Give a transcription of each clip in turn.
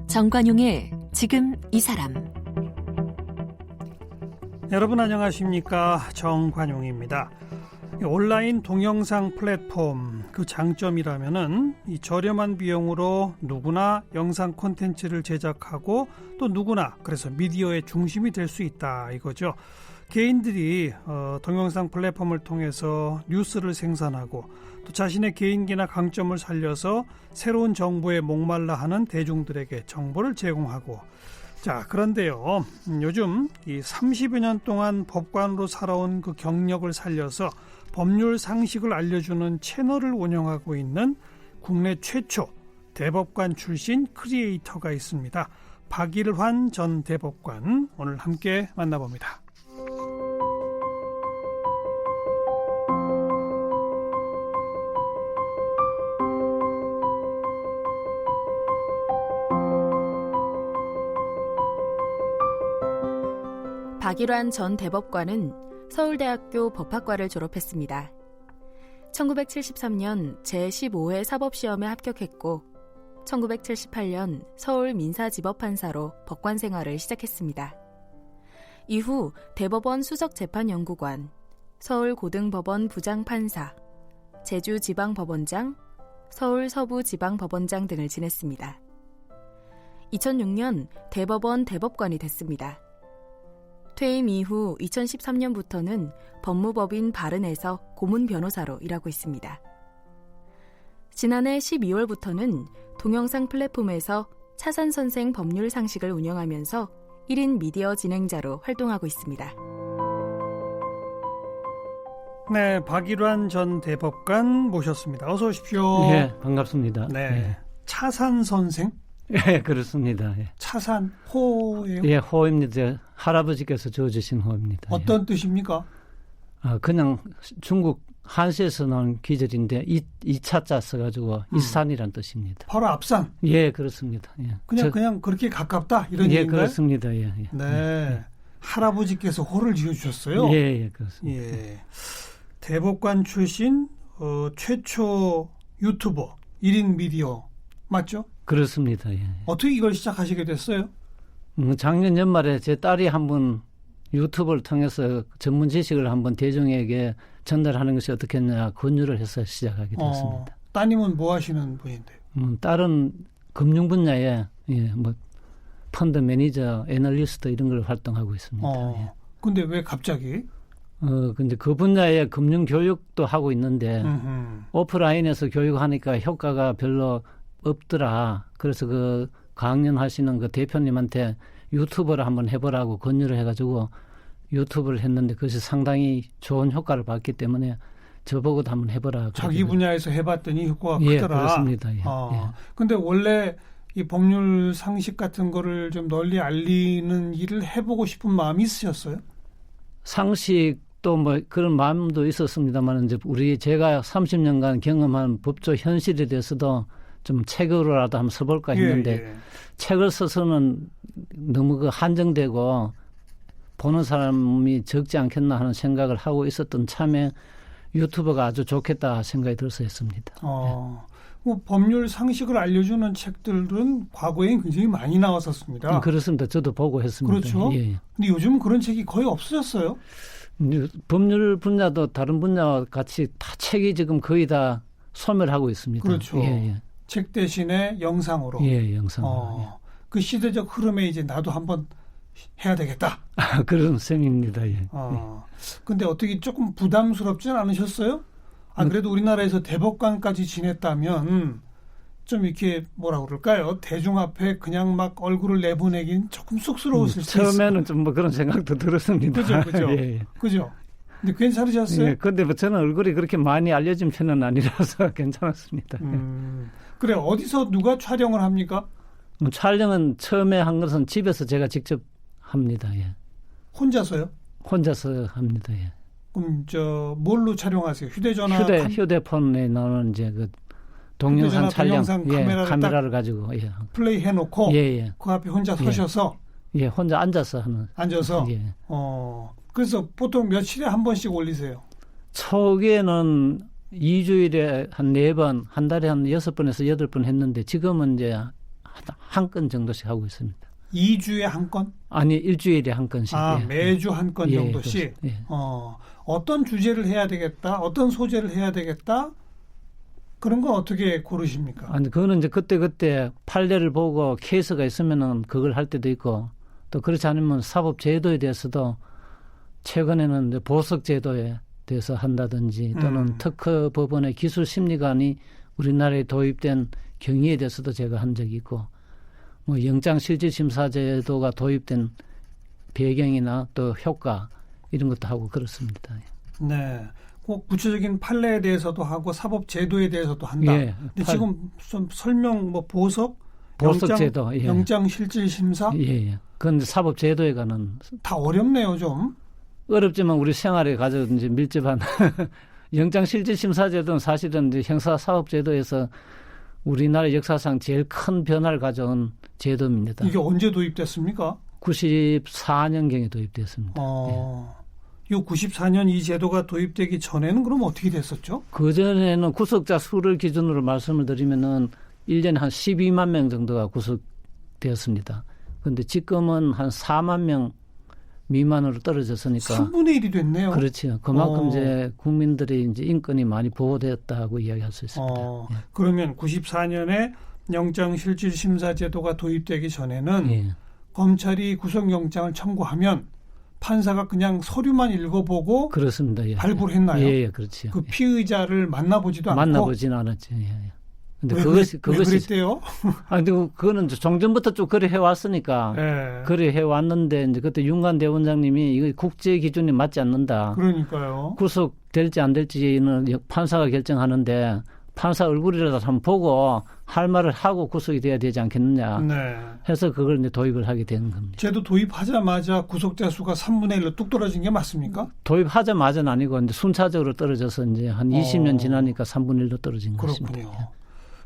정관용의 지금 이 사람. 여러분 안녕하십니까? 정관용입니다. 온라인 동영상 플랫폼 그 장점이라면은 이 저렴한 비용으로 누구나 영상 콘텐츠를 제작하고 또 누구나 그래서 미디어의 중심이 될 수 있다 이거죠. 개인들이 동영상 플랫폼을 통해서 뉴스를 생산하고 또 자신의 개인기나 강점을 살려서 새로운 정보에 목말라 하는 대중들에게 정보를 제공하고, 자 그런데요, 요즘 이 30여 년 동안 법관으로 살아온 그 경력을 살려서 법률 상식을 알려주는 채널을 운영하고 있는 국내 최초 대법관 출신 크리에이터가 있습니다. 박일환 전 대법관, 오늘 함께 만나봅니다. 박일환 전 대법관은 서울대학교 법학과를 졸업했습니다. 1973년 제15회 사법시험에 합격했고 1978년 서울 민사지법판사로 법관 생활을 시작했습니다. 이후 대법원 수석재판연구관, 서울고등법원 부장판사, 제주지방법원장, 서울 서부지방법원장 등을 지냈습니다. 2006년 대법원 대법관이 됐습니다. 퇴임 이후 2013년부터는 법무법인 바른에서 고문 변호사로 일하고 있습니다. 지난해 12월부터는 동영상 플랫폼에서 차산선생 법률 상식을 운영하면서 1인 미디어 진행자로 활동하고 있습니다. 네, 박일환 전 대법관 모셨습니다. 어서 오십시오. 네, 반갑습니다. 네, 차산선생? 네, 그렇습니다. 예. 차산 호예요? 예, 호입니다. 할아버지께서 지어주신 호입니다. 어떤 뜻입니까? 그냥 중국 한시에서 나온 기절인데 이 차자 써가지고 이산이란 뜻입니다. 바로 앞산? 예, 그렇습니다. 예. 그냥 그렇게 가깝다 이런 예, 얘기인가요? 그렇습니다. 예, 예. 네, 예. 할아버지께서 호를 지어주셨어요? 예, 예, 그렇습니다. 예. 대법관 출신 최초 유튜버 1인 미디어 맞죠? 그렇습니다. 예. 어떻게 이걸 시작하시게 됐어요? 작년 연말에 제 딸이 한번 유튜브를 통해서 전문 지식을 한번 대중에게 전달하는 것이 어떻겠냐 권유를 해서 시작하게 되었습니다. 따님은 뭐 하시는 분인데요? 딸은 금융 분야에 뭐 펀드 매니저, 애널리스트 이런 걸 활동하고 있습니다. 예. 근데 왜 갑자기? 근데 그 분야에 금융 교육도 하고 있는데 오프라인에서 교육하니까 효과가 별로 없더라. 그래서 그 강연 하시는 그 대표님한테 유튜브를 한번 해보라고 권유를 해가지고 유튜브를 했는데 그것이 상당히 좋은 효과를 봤기 때문에 저보고도 한번 해보라. 자기 분야에서 해봤더니 효과가 예, 크더라. 그렇습니다. 예, 예. 근데 원래 이 법률 상식 같은 거를 좀 널리 알리는 일을 해보고 싶은 마음이 있으셨어요? 상식도 뭐 그런 마음도 있었습니다만 이제 제가 30년간 경험한 법조 현실에 대해서도 좀 책으로라도 한번 써볼까 했는데 책을 써서는 너무 그 한정되고 보는 사람이 적지 않겠나 하는 생각을 하고 있었던 참에 유튜브가 아주 좋겠다 생각이 들어서 했습니다. 뭐 법률 상식을 알려주는 책들은 과거에 굉장히 많이 나왔었습니다. 그렇습니다. 저도 보고 했습니다. 그렇죠. 예. 근데 요즘은 그런 책이 거의 없어졌어요. 법률 분야도 다른 분야와 같이 다 책이 지금 거의 다 소멸하고 있습니다. 그렇죠. 예. 책 대신에 영상으로. 예, 영상으로. 예. 그 시대적 흐름에 이제 나도 한번 해야 되겠다. 그런 셈입니다. 예. 근데 어떻게 조금 부담스럽진 않으셨어요? 그래도 우리나라에서 대법관까지 지냈다면 좀 이렇게 뭐라 그럴까요? 대중 앞에 그냥 막 얼굴을 내보내긴 조금 쑥스러웠을 수 있어요. 처음에는 좀 뭐 그런 생각도 들었습니다. 그죠. 예. 그죠. 근데 괜찮으셨어요? 예, 근데 뭐 저는 얼굴이 그렇게 많이 알려진 편은 아니라서 괜찮았습니다. 그래, 어디서 누가 촬영을 합니까? 촬영은 처음에 한 것은 집에서 제가 직접 합니다. 예. 혼자서요? 혼자서 합니다. 예. 그럼 뭘로 촬영하세요? 휴대전화? 휴대폰에 나오는 이제 그 동영상 촬영, 동영상 카메라를 가지고 플레이 해놓고 예. 그 앞에 혼자 서셔서 예, 혼자 앉아서 하는. 앉아서. 예. 그래서 보통 며칠에 한 번씩 올리세요? 초기에는 2주일에 한 4번, 한 달에 한 6번에서 8번 했는데 지금은 이제 한 건 정도씩 하고 있습니다. 2주에 한 건? 아니, 일주일에 한 건씩. 예. 매주 한 건 예, 정도씩? 예. 어떤 주제를 해야 되겠다? 어떤 소재를 해야 되겠다? 그런 건 어떻게 고르십니까? 아니, 그거는 이제 그때 판례를 보고 케이스가 있으면은 그걸 할 때도 있고, 또 그렇지 않으면 사법 제도에 대해서도 최근에는 이제 보석 제도에 대해서 한다든지 또는 특허 법원의 기술 심리관이 우리나라에 도입된 경위에 대해서도 제가 한 적이 있고, 뭐 영장 실질 심사 제도가 도입된 배경이나 또 효과 이런 것도 하고 그렇습니다. 네. 꼭 구체적인 판례에 대해서도 하고 사법 제도에 대해서도 한다. 예, 근데 지금 좀 설명 보석 제도, 예. 영장 실질 심사 예. 그건 사법 제도에 관한 다 어렵네요, 좀. 어렵지만 우리 생활에 가져 이제 밀접한 영장 실질 심사 제도는 사실은 이제 형사 사법 제도에서 우리나라 역사상 제일 큰 변화를 가져온 제도입니다. 이게 언제 도입됐습니까? 94년경에 도입됐습니다. 이 94년 이 제도가 도입되기 전에는 그럼 어떻게 됐었죠? 그전에는 구속자 수를 기준으로 말씀을 드리면은 1년에 한 12만 명 정도가 구속되었습니다. 그런데 지금은 한 4만 명 미만으로 떨어졌으니까 3분의 1이 됐네요. 그렇죠. 그만큼 이제 국민들이 이제 인권이 많이 보호되었다고 이야기할 수 있습니다. 예. 그러면 94년에 영장 실질 심사 제도가 도입되기 전에는 예. 검찰이 구속영장을 청구하면 판사가 그냥 서류만 읽어보고 그렇습니다. 예. 발부를 했나요? 예, 그렇죠. 그 피의자를 만나보지도 않고 만나보지는 않았죠. 예. 근데 왜 그것이 그랬대요? 아니 그거는 종전부터 쭉 그래 해왔으니까 네. 그래 해왔는데 이제 그때 윤관 대원장님이 이거 국제 기준이 맞지 않는다. 그러니까요. 구속될지 안 될지는 판사가 결정하는데 판사 얼굴이라도 한번 보고 할 말을 하고 구속이 돼야 되지 않겠느냐 네. 해서 그걸 이제 도입을 하게 되는 겁니다. 제도 도입하자마자 구속자 수가 3분의 1로 뚝 떨어진 게 맞습니까? 도입하자마자는 아니고 이제 순차적으로 떨어져서 이제 한 20년 지나니까 3분의 1로 떨어진 것입니다. 그렇군요.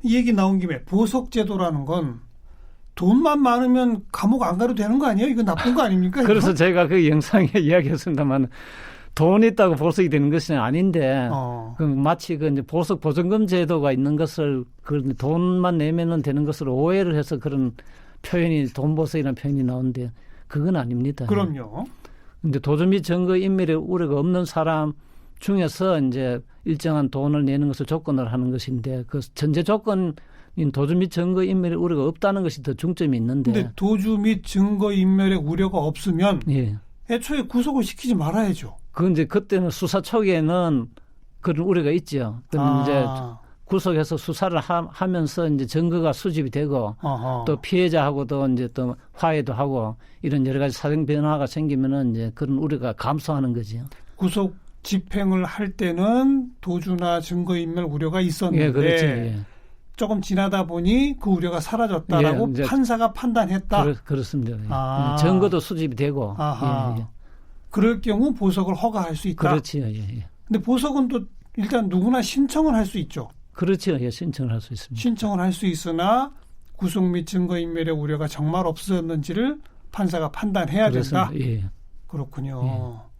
이 얘기 나온 김에 보석제도라는 건 돈만 많으면 감옥 안 가도 되는 거 아니에요? 이거 나쁜 거 아닙니까? 그래서 제가 그 영상에 이야기했습니다만 돈이 있다고 보석이 되는 것은 아닌데 그 마치 그 이제 보석 보증금 제도가 있는 것을 그 돈만 내면은 되는 것으로 오해를 해서 그런 표현이 돈 보석이라는 표현이 나오는데 그건 아닙니다. 그럼요. 근데 도주 및 증거 인멸의 우려가 없는 사람 중에서 이제 일정한 돈을 내는 것을 조건을 하는 것인데 그 전제 조건인 도주 및 증거 인멸의 우려가 없다는 것이 더 중점이 있는데. 근데 도주 및 증거 인멸의 우려가 없으면 예. 애초에 구속을 시키지 말아야죠. 그 이제 그때는 수사 초기에는 그런 우려가 있죠. 그럼 이제 구속해서 수사를 하면서 이제 증거가 수집이 되고 또 피해자하고도 이제 또 화해도 하고 이런 여러 가지 사정 변화가 생기면은 이제 그런 우려가 감소하는 거죠. 구속 집행을 할 때는 도주나 증거인멸 우려가 있었는데 예, 그렇죠. 예. 조금 지나다 보니 그 우려가 사라졌다라고 예, 판사가 판단했다. 그렇습니다. 예. 증거도 수집이 되고. 예. 그럴 경우 보석을 허가할 수 있다. 그렇죠. 예. 근데 보석은 또 일단 누구나 신청을 할 수 있죠. 그렇죠. 예, 신청을 할 수 있습니다. 신청을 할 수 있으나 구속 및 증거인멸의 우려가 정말 없었는지를 판사가 판단해야 그렇습니다. 된다. 예. 그렇군요. 예.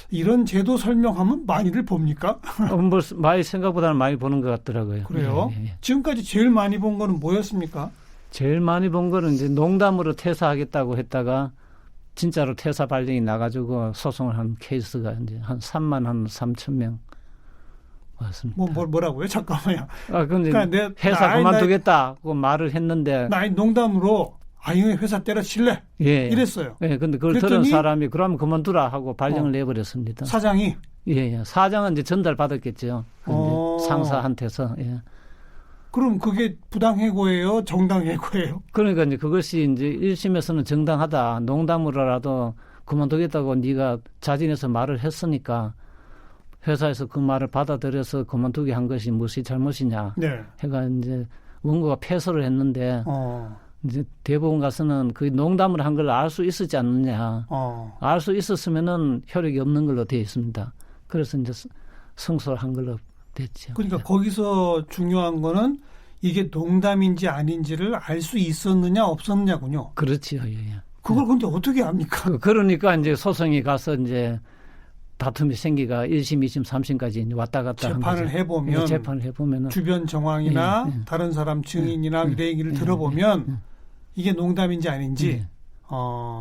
이런 제도 설명하면 많이들 봅니까? 뭐 많이 생각보다는 많이 보는 것 같더라고요. 그래요? 예. 지금까지 제일 많이 본 거는 뭐였습니까? 제일 많이 본 거는 이제 농담으로 퇴사하겠다고 했다가 진짜로 퇴사 발령이 나가지고 소송을 한 케이스가 이제 한 3천 명 왔습니다. 뭐라고요? 잠깐만요. 근데 그러니까 회사 그만두겠다고 말을 했는데 나 농담으로 아유 회사 때려칠래 예. 이랬어요. 예, 근데 그걸 들은 사람이 그러면 그만두라 하고 발령을 내버렸습니다. 사장이? 예. 사장은 이제 전달 받았겠죠. 상사한테서. 예. 그럼 그게 부당해고예요? 정당해고예요? 그러니까 이제 그것이 이제 1심에서는 정당하다. 농담으로라도 그만두겠다고 네가 자진해서 말을 했으니까 회사에서 그 말을 받아들여서 그만두게 한 것이 무엇이 잘못이냐. 네. 해가 이제 원고가 패소를 했는데 이제 대법원 가서는 그 농담을 한 걸 알 수 있었지 않느냐. 알 수 있었으면은 효력이 없는 걸로 되어 있습니다. 그래서 이제 승소를 한 걸로 됐죠. 그러니까 거기서 중요한 거는 이게 농담인지 아닌지를 알 수 있었느냐 없었느냐군요. 그렇지요. 예. 그걸 근데 어떻게 합니까? 그러니까 이제 소송이 가서 이제 다툼이 생기가 1심, 2심, 3심까지 이제 왔다 갔다 재판을 해보면 재판을 해보면은 주변 정황이나 다른 사람 증인이나 이런 얘기를 들어보면 이게 농담인지 아닌지.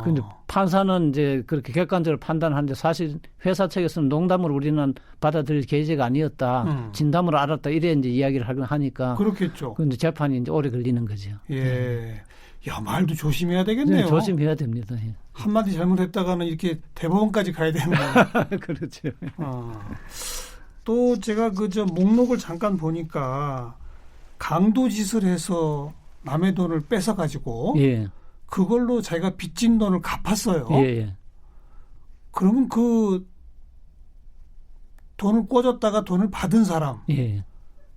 근데 판사는 이제 그렇게 객관적으로 판단하는데 사실 회사 측에서는 농담으로 우리는 받아들일 계제가 아니었다. 진담으로 알았다. 이래 이제 이야기를 하니까. 그렇겠죠. 근데 재판이 이제 오래 걸리는 거죠. 예. 야, 말도 조심해야 되겠네요. 네, 조심해야 됩니다. 예. 한마디 잘못했다가는 이렇게 대법원까지 가야 되는 거예요. 그렇죠. 또 제가 저 목록을 잠깐 보니까 강도짓을 해서 남의 돈을 뺏어가지고 예. 그걸로 자기가 빚진 돈을 갚았어요. 예. 그러면 그 돈을 꿔줬다가 돈을 받은 사람, 예.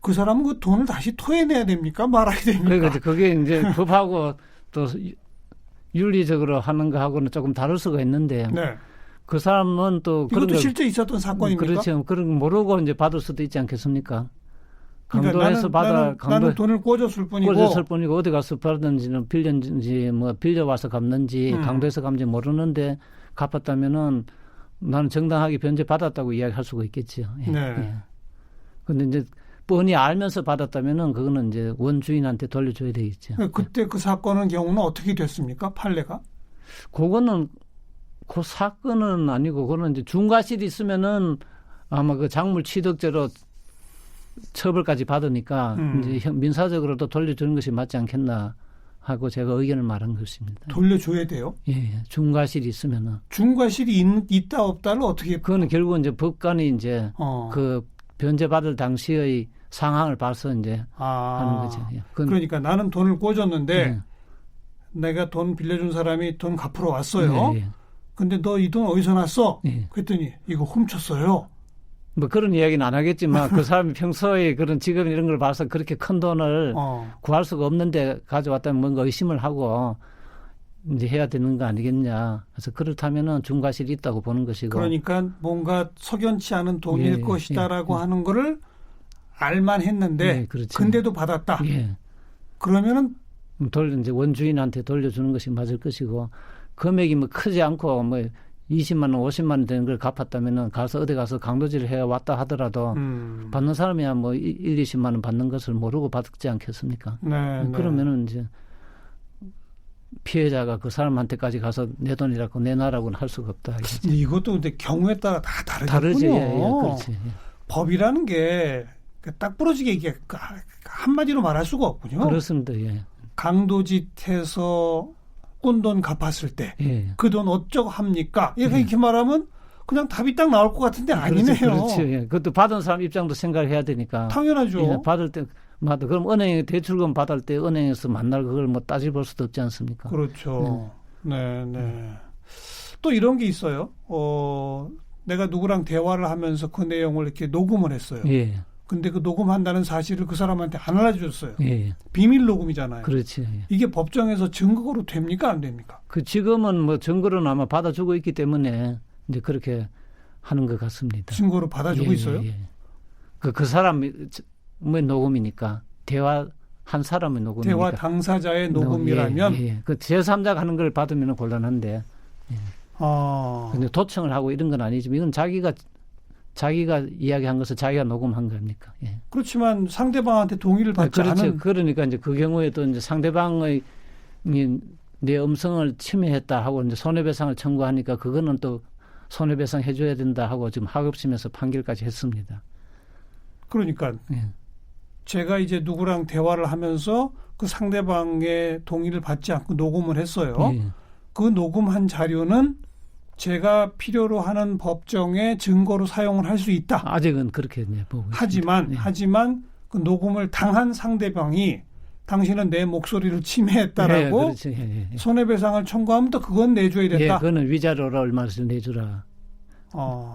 그 사람은 그 돈을 다시 토해내야 됩니까? 말아야 됩니까? 그러니까 그게 이제 법하고 또 윤리적으로 하는 거하고는 조금 다를 수가 있는데 네. 그 사람은 또 이것도 그런 실제 있었던 사건입니까? 그렇죠. 그런 거 모르고 이제 받을 수도 있지 않겠습니까? 그러니까 강도에서 나는 돈을 꿔줬을 뿐이고 꿔줬을 뿐이고 어디 가서 받았는지는 빌렸는지 뭐 빌려와서 갚는지 강도에서 갚는지 모르는데 갚았다면은 나는 정당하게 변제 받았다고 이야기할 수가 있겠죠. 예. 네. 예. 근데 이제 뻔히 알면서 받았다면은 그거는 이제 원주인한테 돌려줘야 되겠죠. 그때 그 사건의 경우는 어떻게 됐습니까? 판례가? 그거는 그 사건은 아니고 그거는 이제 중과실이 있으면은 아마 그 작물 취득죄로 처벌까지 받으니까 이제 민사적으로도 돌려주는 것이 맞지 않겠나 하고 제가 의견을 말한 것입니다. 돌려줘야 돼요? 예, 중과실이 있으면은. 중과실이 있다 없다를 어떻게? 그거는 결국 이제 법관이 이제 그 변제 받을 당시의 상황을 봐서 이제 하는 거죠. 예. 그러니까 나는 돈을 꿔줬는데 내가 돈 빌려준 사람이 돈 갚으러 왔어요. 예. 근데 너 이 돈 어디서 났어? 예. 그랬더니 이거 훔쳤어요. 뭐 그런 이야기는 안 하겠지만 그 사람이 평소에 그런 직업 이런 걸 봐서 그렇게 큰 돈을 구할 수가 없는데 가져왔다면 뭔가 의심을 하고 이제 해야 되는 거 아니겠냐. 그래서 그렇다면은 중과실이 있다고 보는 것이고. 그러니까 뭔가 석연치 않은 돈일 것이다라고 하는 거를 알만 했는데 근데도 받았다. 예. 그러면은 이제 원주인한테 돌려주는 것이 맞을 것이고 금액이 뭐 크지 않고 뭐 20만 원, 50만 원 되는 걸 갚았다면은 가서 어디 가서 강도질을 해 왔다 하더라도 받는 사람이야 뭐 1, 20만 원 받는 것을 모르고 받지 않겠습니까? 네, 그러면은 이제 피해자가 그 사람한테까지 가서 내 돈이라고 내놔라고는 할 수가 없다. 이것도 근데 경우에 따라 다 다르군요. 다르지. 그렇지. 예. 법이라는 게 딱 부러지게 이게 한마디로 말할 수가 없군요. 그렇습니다. 예. 강도짓해서 꾼 돈 갚았을 때 그 돈 어쩌고 합니까? 이렇게 말하면 그냥 답이 딱 나올 것 같은데 아니네요. 그렇죠. 예. 그것도 받은 사람 입장도 생각을 해야 되니까. 당연하죠. 예, 받을 때 맞아. 그럼 은행에 대출금 받을 때 은행에서 만날 그걸 뭐 따져볼 수도 없지 않습니까? 그렇죠. 네. 또 이런 게 있어요. 내가 누구랑 대화를 하면서 그 내용을 이렇게 녹음을 했어요. 예. 근데 그 녹음한다는 사실을 그 사람한테 안 알려줬어요. 예. 비밀 녹음이잖아요. 그렇지. 예. 이게 법정에서 증거로 됩니까? 안 됩니까? 그 지금은 뭐 증거로는 아마 받아주고 있기 때문에 이제 그렇게 하는 것 같습니다. 증거로 받아주고 있어요? 예. 그 사람의 녹음이니까 대화 한 사람의 녹음이니까. 대화 당사자의 녹음이라면 예. 그 제3자가 하는 걸 받으면 곤란한데. 예. 근데 도청을 하고 이런 건 아니지만 이건 자기가 이야기한 것을 자기가 녹음한 겁니까? 예. 그렇지만 상대방한테 동의를 받지 않은. 그러니까 이제 그 경우에도 이제 상대방의 내 음성을 침해했다 하고 이제 손해배상을 청구하니까 그거는 또 손해배상 해줘야 된다 하고 지금 하급심에서 판결까지 했습니다. 그러니까 제가 이제 누구랑 대화를 하면서 그 상대방의 동의를 받지 않고 녹음을 했어요. 그 녹음한 자료는 제가 필요로 하는 법정의 증거로 사용을 할 수 있다. 아직은 그렇게 보고 하지만 그 녹음을 당한 상대방이 당신은 내 목소리를 침해했다라고 손해배상을 청구하면 또 그건 내줘야 된다. 예, 그거는 위자료를 얼마씩 내주라.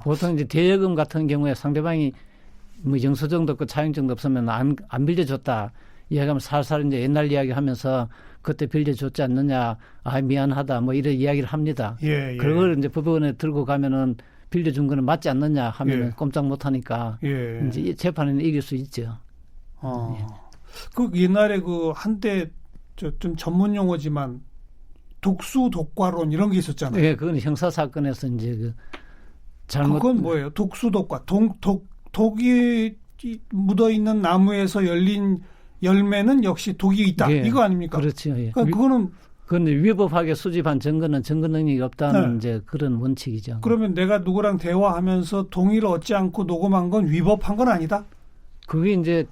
보통 이제 대여금 같은 경우에 상대방이 뭐 영수증도 없고 차용증도 없으면 안 빌려줬다. 이야기하면 살살 이제 옛날 이야기하면서 그때 빌려줬지 않느냐, 미안하다, 뭐 이런 이야기를 합니다. 그걸 이제 법원에 들고 가면은 빌려준 거는 맞지 않느냐 하면은 꼼짝 못하니까 이제 재판에는 이길 수 있죠. 그 옛날에 그 한때 좀 전문 용어지만 독수 독과론 이런 게 있었잖아요. 예, 그건 형사 사건에서 이제 그 잘못 그건 뭐예요? 독수 독과 독이 묻어 있는 나무에서 열린 열매는 역시 독이 있다. 예, 이거 아닙니까? 그렇죠. 예. 그러니까 그거는 그런데 위법하게 수집한 증거는 증거 능력이 없다는 네. 이제 그런 원칙이죠. 그러면 내가 누구랑 대화하면서 동의를 얻지 않고 녹음한 건 위법한 건 아니다? 그게 이제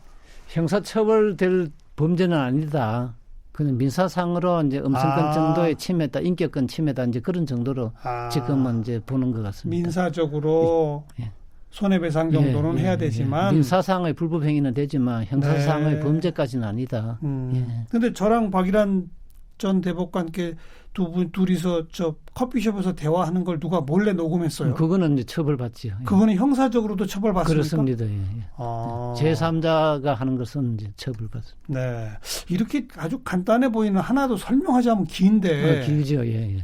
형사처벌될 범죄는 아니다. 그냥 민사상으로 이제 음성권 정도의 침해다, 인격권 침해다, 이제 그런 정도로 지금은 이제 보는 것 같습니다. 민사적으로 예. 손해배상 정도는 해야 되지만 민사상의 불법 행위는 되지만 형사상의 네. 범죄까지는 아니다. 예. 근데 저랑 박일환 전 대법관께 둘이서 저 커피숍에서 대화하는 걸 누가 몰래 녹음했어요. 그거는 이제 처벌받지요. 예. 그거는 형사적으로도 처벌받습니까? 그렇습니다. 예. 제3자가 하는 것은 이제 처벌받습니다. 네. 이렇게 아주 간단해 보이는 하나도 설명하자면 긴데. 길죠. 예.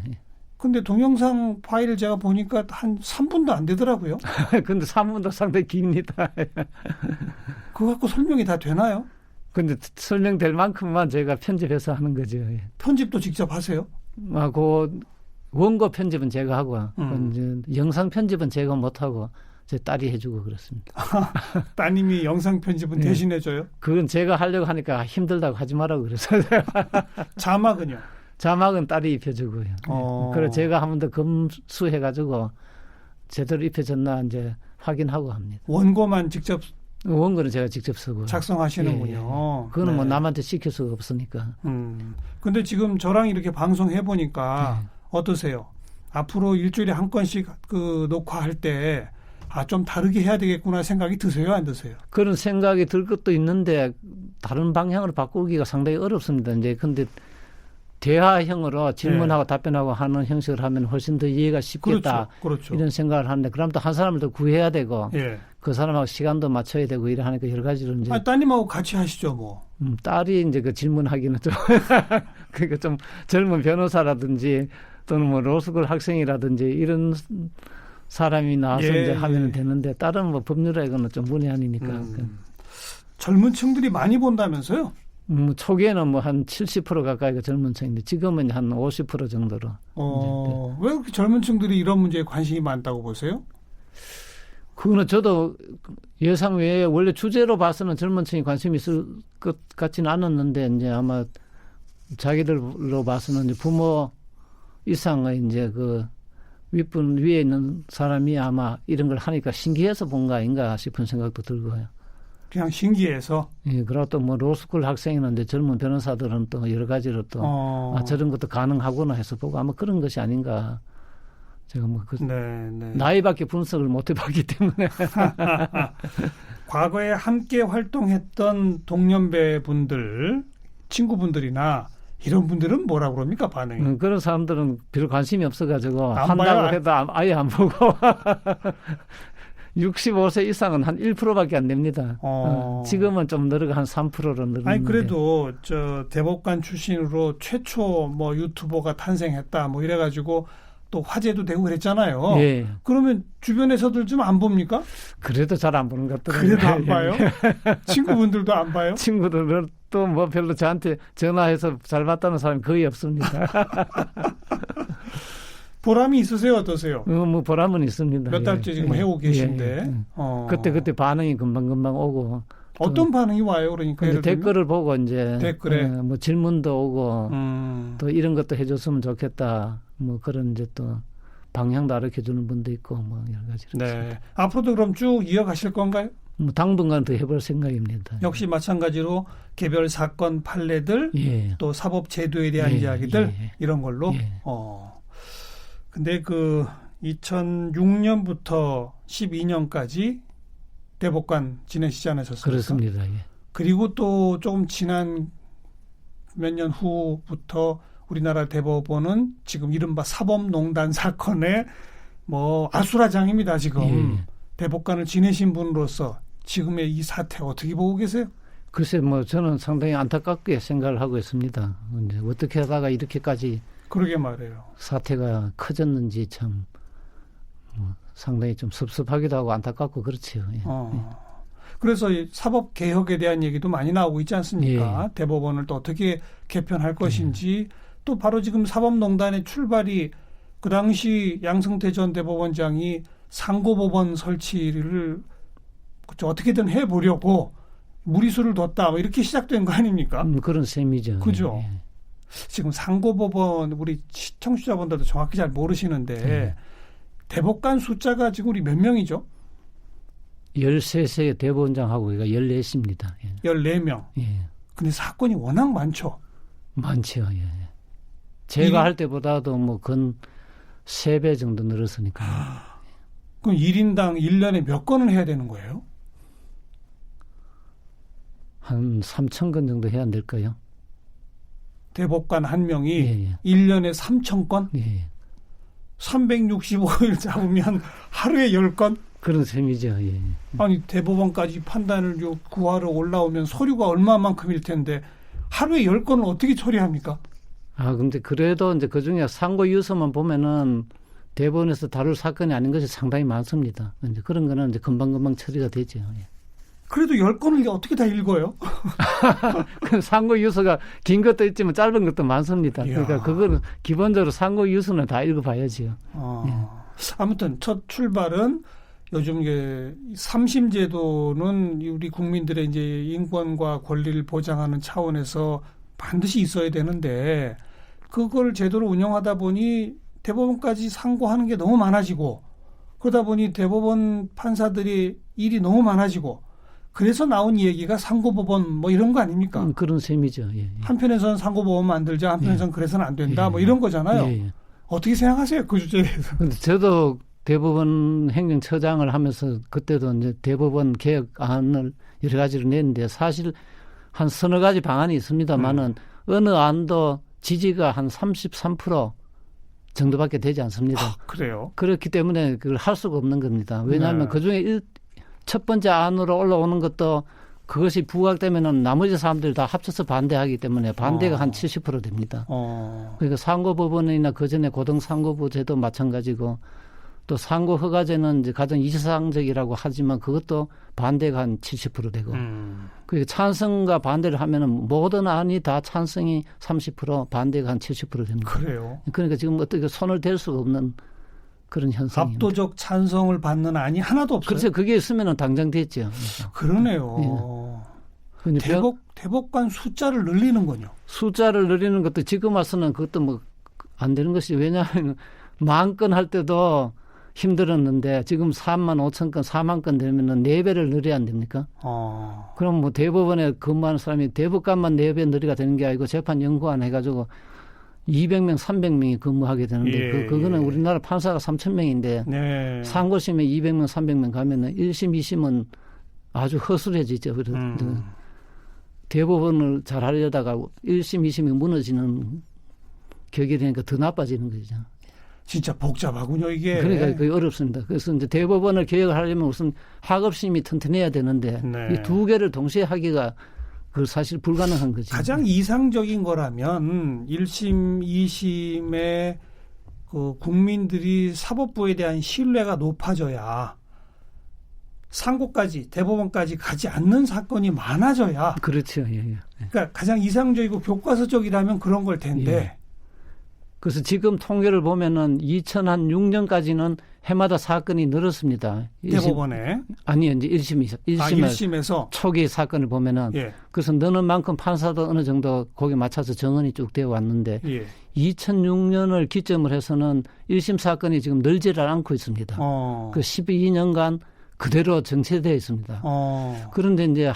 근데 동영상 파일을 제가 보니까 한 3분도 안 되더라고요. 근데 3분도 상당히 깁니다. 그거 갖고 설명이 다 되나요? 근데 설명될 만큼만 저희가 편집해서 하는 거죠. 예. 편집도 직접 하세요? 그 원고 편집은 제가 하고 이제 영상 편집은 제가 못 하고 제 딸이 해주고 그렇습니다. 따님이 영상 편집은 네. 대신해줘요? 그건 제가 하려고 하니까 힘들다고 하지 말라고 그랬어요. 자막은요? 자막은 딸이 입혀주고요. 그래서 제가 한 번 더 검수해가지고 제대로 입혀졌나 이제 확인하고 합니다. 원고만 직접 원고는 제가 직접 쓰고 작성하시는군요. 그거는 네. 뭐 남한테 시킬 수가 없으니까. 근데 지금 저랑 이렇게 방송해 보니까 어떠세요? 앞으로 일주일에 한 건씩 그 녹화할 때 좀 다르게 해야 되겠구나 생각이 드세요, 안 드세요? 그런 생각이 들 것도 있는데 다른 방향으로 바꾸기가 상당히 어렵습니다. 이제 근데 대화형으로 질문하고 답변하고 하는 형식을 하면 훨씬 더 이해가 쉽겠다. 그렇죠. 이런 생각을 하는데 그럼 또 한 사람을 더 구해야 되고 예. 그 사람하고 시간도 맞춰야 되고 이래 하니까 여러 가지로 이제 따님하고 같이 하시죠, 뭐. 딸이 이제 그 질문하기는 좀 그러니까 좀 젊은 변호사라든지 또는 뭐 로스쿨 학생이라든지 이런 사람이 나와서 이제 하면 되는데 딸은 뭐 법률에서는 좀 문외한이니까. 젊은 층들이 많이 본다면서요? 초기에는 뭐 한 70% 가까이가 젊은 층인데 지금은 한 50% 정도로. 왜 그렇게 젊은 층들이 이런 문제에 관심이 많다고 보세요? 그거는 저도 예상 외에 원래 주제로 봐서는 젊은 층이 관심이 있을 것 같지는 않았는데 이제 아마 자기들로 봐서는 이제 부모 이상의 이제 그 윗분 위에 있는 사람이 아마 이런 걸 하니까 신기해서 본 거 아닌가 싶은 생각도 들고요. 그냥 신기해서. 예, 그리고 또 뭐 로스쿨 학생이나 이제 젊은 변호사들은 또 여러 가지로 또 저런 것도 가능하구나 해서 보고 아마 그런 것이 아닌가. 제가 뭐 그 나이밖에 분석을 못 해봤기 때문에. 과거에 함께 활동했던 동년배 분들, 친구분들이나 이런 분들은 뭐라 그럽니까, 반응이? 그런 사람들은 별 관심이 없어가지고 안 한다고 봐요? 해도 아예 안 보고 65세 이상은 한 1%밖에 안 됩니다. 지금은 좀 늘어가 한 3%로 늘었는데. 아니 그래도 저 대법관 출신으로 최초 뭐 유튜버가 탄생했다 뭐 이래가지고 또 화제도 되고 그랬잖아요. 예. 그러면 주변에서들 좀 안 봅니까? 그래도 잘 안 보는 것 같더라고요. 그래도 안 봐요? 친구분들도 안 봐요? 친구들은 또 뭐 별로 저한테 전화해서 잘 봤다는 사람이 거의 없습니다. 보람이 있으세요? 어떠세요? 뭐 보람은 있습니다. 몇 달째 지금 해오고 계신데. 그때 반응이 금방 오고. 어떤 반응이 와요? 그러니까 이제 댓글을 보고 이제 댓글에 뭐 질문도 오고 또 이런 것도 해줬으면 좋겠다. 뭐 그런 이제 또 방향도 알려주는 분도 있고 뭐 여러 가지로. 네. 앞으로도 그럼 쭉 이어가실 건가요? 뭐 당분간 더 해볼 생각입니다. 역시 마찬가지로 개별 사건 판례들, 또 사법 제도에 대한 이야기들 이런 걸로. 근데 그 2006년부터 12년까지 대법관 지내시지 않으셨습니까? 그렇습니다. 그리고 또 조금 지난 몇 년 후부터 우리나라 대법원은 지금 이른바 사법농단 사건의 뭐 아수라장입니다. 지금 대법관을 지내신 분으로서 지금의 이 사태 어떻게 보고 계세요? 글쎄 뭐 저는 상당히 안타깝게 생각을 하고 있습니다. 이제 어떻게 하다가 이렇게까지 그러게 말해요. 사태가 커졌는지 참 상당히 좀 섭섭하기도 하고 안타깝고 그렇지요. 그래서 이 사법 개혁에 대한 얘기도 많이 나오고 있지 않습니까? 대법원을 또 어떻게 개편할 것인지 또 바로 지금 사법농단의 출발이 그 당시 양승태 전 대법원장이 상고법원 설치를 어떻게든 해보려고 무리수를 뒀다 뭐 이렇게 시작된 거 아닙니까? 그런 셈이죠. 그죠. 예. 지금 상고법원 우리 청취자분들도 정확히 잘 모르시는데 대법관 숫자가 지금 우리 몇 명이죠? 13세 대법원장하고 우리가 14입니다. 예. 14명. 예. 근데 사건이 워낙 많죠. 많죠. 예. 제가 할 때보다도 뭐 근 3배 정도 늘었으니까. 그럼 1인당 1년에 몇 건을 해야 되는 거예요? 한 3,000건 정도 해야 안 될까요? 대법관 한 명이 예. 1년에 3,000건? 예. 365일 잡으면 하루에 10건? 그런 셈이죠. 예. 아니 대법원까지 판단을 구하러 올라오면 서류가 얼마만큼일 텐데 하루에 10건을 어떻게 처리합니까? 근데 그래도 이제 그 중에 상고 유서만 보면은 대법원에서 다룰 사건이 아닌 것이 상당히 많습니다. 이제 그런 거는 이제 금방금방 처리가 되죠. 예. 그래도 10건을 어떻게 다 읽어요? 그 상고 유서가 긴 것도 있지만 짧은 것도 많습니다. 이야. 그러니까 그거는 기본적으로 상고 유서는 다 읽어봐야지요. 아무튼 첫 출발은 요즘 이게 3심 제도는 우리 국민들의 이제 인권과 권리를 보장하는 차원에서 반드시 있어야 되는데 그걸 제대로 운영하다 보니 대법원까지 상고하는 게 너무 많아지고 그러다 보니 대법원 판사들이 일이 너무 많아지고 그래서 나온 얘기가 상고법원 뭐 이런 거 아닙니까? 그런 셈이죠. 예. 한편에서는 상고법원 만들자, 한편에서는 그래서는 안 된다, 뭐 이런 거잖아요. 예. 어떻게 생각하세요, 그 주제에 대해서? 근데 저도 대법원 행정처장을 하면서 그때도 이제 대법원 개혁안을 여러 가지를 냈는데 사실 한 서너 가지 방안이 있습니다만은 어느 안도 지지가 한 33% 정도밖에 되지 않습니다. 그래요? 그렇기 때문에 그걸 할 수가 없는 겁니다. 왜냐하면 네. 그중에 첫 번째 안으로 올라오는 것도 그것이 부각되면은 나머지 사람들이 다 합쳐서 반대하기 때문에 반대가 한 70% 됩니다. 그러니까 상고법원이나 그 전에 고등상고부제도 마찬가지고 또 상고 허가제는 이제 가장 이상적이라고 하지만 그것도 반대가 한 70% 되고 그러니까 찬성과 반대를 하면은 모든 안이 다 찬성이 30% 반대가 한 70% 됩니다. 그래요? 그러니까 지금 어떻게 손을 댈 수가 없는 그런 현상입니다. 압도적 찬성을 받는 안이 하나도 없어요. 그렇죠. 그게 있으면은 당장 됐죠. 그러네요. 예. 대법관 숫자를 늘리는군요. 숫자를 늘리는 것도 지금 와서는 그것도 뭐 안 되는 것이 왜냐하면 10,000건 할 때도 힘들었는데 지금 35,000건, 40,000건 되면은 4배를 늘려야 안 됩니까? 그럼 뭐 대법원에 근무하는 사람이 대법관만 4배 늘리가 되는 게 아니고 재판 연구원 해가지고 200명, 300명이 근무하게 되는데 그거는 우리나라 판사가 3,000명인데 네. 상고심에 200명, 300명 가면은 1심, 2심은 아주 허술해지죠. 그래서 대법원을 잘 하려다가 1심, 2심이 무너지는 격이 되니까 더 나빠지는 거죠. 진짜 복잡하군요, 이게. 그러니까 그게 어렵습니다. 그래서 이제 대법원을 개혁을 하려면 우선 하급심이 튼튼해야 되는데 이 두 개를 동시에 하기가 그 사실 불가능한 거죠. 가장 이상적인 거라면 1심, 2심의 그 국민들이 사법부에 대한 신뢰가 높아져야 상고까지 대법원까지 가지 않는 사건이 많아져야. 그렇죠. 예. 그러니까 가장 이상적이고 교과서적이라면 그런 걸 텐데. 예. 그래서 지금 통계를 보면은 2006년까지는 해마다 사건이 늘었습니다. 대법원에. 아니요, 이제 1심에서 초기 사건을 보면은 그래서 느는 만큼 판사도 어느 정도 거기에 맞춰서 정원이 쭉 되어 왔는데 2006년을 기점으로 해서는 1심 사건이 지금 늘지를 않고 있습니다. 그 12년간 그대로 정체되어 있습니다. 그런데 이제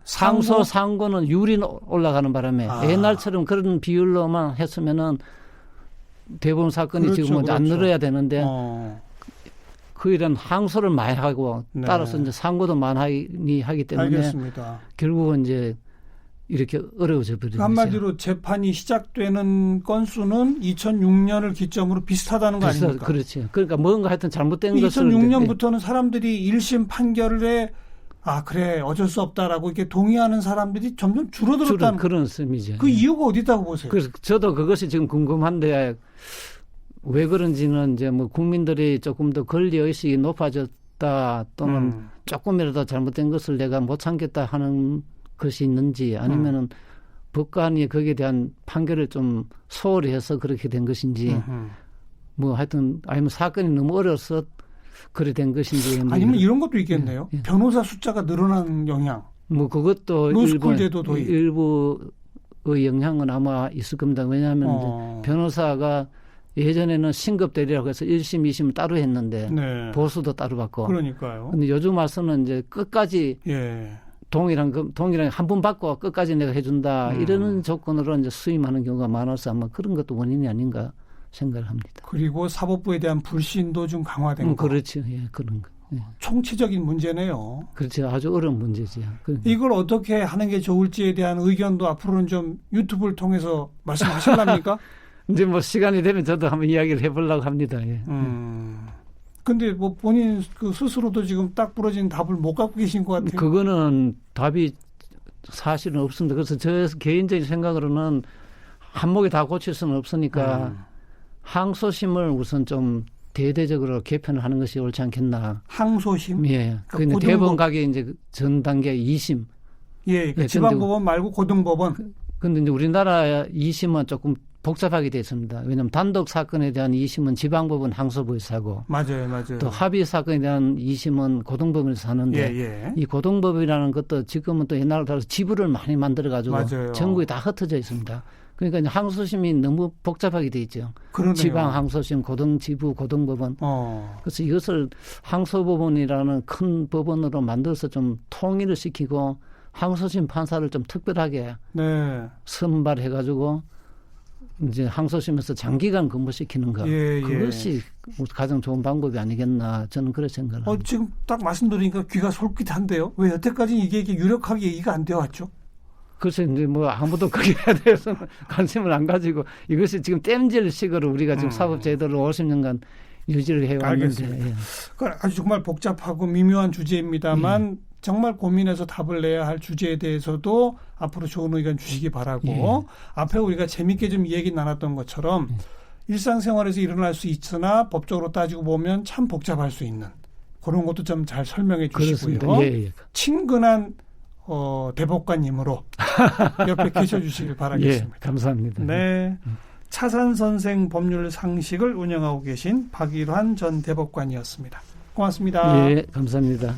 상소 상고는 율이 올라가는 바람에 옛날처럼 그런 비율로만 했으면은 대법원 사건이 지금 안 늘어야 되는데 그 일은 항소를 많이 하고 따라서 이제 상고도 많이 하기 때문에 알겠습니다. 결국은 이제 이렇게 어려워져 버리죠. 한마디로 재판이 시작되는 건수는 2006년을 기점으로 비슷하다는 거 아닙니까? 그렇죠. 그러니까 뭔가 하여튼 잘못된 것을 2006년부터는 사람들이 1심 판결에 그래 어쩔 수 없다라고 이렇게 동의하는 사람들이 점점 줄어들었다는 그런 셈이죠. 그 이유가 어디 있다고 보세요? 그래서 저도 그것이 지금 궁금한데 왜 그런지는 이제 뭐 국민들이 조금 더 권리 의식이 높아졌다 또는 조금이라도 잘못된 것을 내가 못 참겠다 하는 것이 있는지 아니면은 법관이 거기에 대한 판결을 좀 소홀히 해서 그렇게 된 것인지 뭐 하여튼 아니면 사건이 너무 어려서 그래 된 것인지 뭐 아니면 이런 것도 있겠네요. 예. 변호사 숫자가 늘어난 영향. 뭐 그것도 로스쿨 제도 도입. 일부의 영향은 아마 있을 겁니다. 왜냐하면 이제 변호사가 예전에는 신급 대리라고 해서 1심, 2심 따로 했는데 네. 보수도 따로 받고. 그러니까요. 근데 요즘 와서는 이제 끝까지 예. 동일한 한 번 받고 끝까지 내가 해준다 이러는 조건으로 이제 수임하는 경우가 많아서 아마 그런 것도 원인이 아닌가 생각을 합니다. 그리고 사법부에 대한 불신도 좀 강화된 거. 그렇죠. 예, 그런 거. 예. 총체적인 문제네요. 그렇죠. 아주 어려운 문제죠. 이걸 어떻게 하는 게 좋을지에 대한 의견도 앞으로는 좀 유튜브를 통해서 말씀하실랍니까? 이제 뭐 시간이 되면 저도 한번 이야기를 해보려고 합니다. 예. 근데 뭐 본인 그 스스로도 지금 딱 부러진 답을 못 갖고 계신 것 같아요. 그거는 답이 사실은 없습니다. 그래서 저 개인적인 생각으로는 한목에 다 고칠 수는 없으니까 항소심을 우선 좀 대대적으로 개편을 하는 것이 옳지 않겠나. 항소심? 예. 그러니까 대법원 가게 이제 전 단계 2심. 예. 그 지방법원 말고 고등법원. 근데 이제 우리나라 2심은 조금 복잡하게 되어 있습니다. 왜냐하면 단독 사건에 대한 2심은 지방법원 항소부에서 하고 맞아요. 또 합의 사건에 대한 2심은 고등법원에서 하는데 예. 이 고등법이라는 것도 지금은 또 옛날로 따라서 지부를 많이 만들어가지고 맞아요. 전국에 다 흩어져 있습니다. 그러니까 이제 항소심이 너무 복잡하게 돼 있죠. 그러네요. 지방 항소심, 고등지부, 고등법원. 그래서 이것을 항소법원이라는 큰 법원으로 만들어서 좀 통일을 시키고 항소심 판사를 좀 특별하게 선발해가지고 이제 항소심에서 장기간 근무시키는 것. 그것이 가장 좋은 방법이 아니겠나 저는 그렇게 생각합니다. 지금 딱 말씀드리니까 귀가 솔깃한데요. 왜 여태까지 이게 유력하게 얘기가 안 되어 왔죠? 그래서 이제 뭐 아무도 거기에 대해서는 관심을 안 가지고 이것이 지금 땜질식으로 우리가 지금 사법제도를 50년간 유지를 해왔는데. 알겠습니다. 아주 정말 복잡하고 미묘한 주제입니다만 정말 고민해서 답을 내야 할 주제에 대해서도 앞으로 좋은 의견 주시기 바라고 앞에 우리가 재밌게 좀 얘기 나눴던 것처럼 일상생활에서 일어날 수 있으나 법적으로 따지고 보면 참 복잡할 수 있는 그런 것도 좀 잘 설명해 주시고요. 친근한 대법관님으로 옆에 계셔주시길 바라겠습니다. 감사합니다. 네, 차산선생 법률 상식을 운영하고 계신 박일환 전 대법관이었습니다. 고맙습니다. 감사합니다.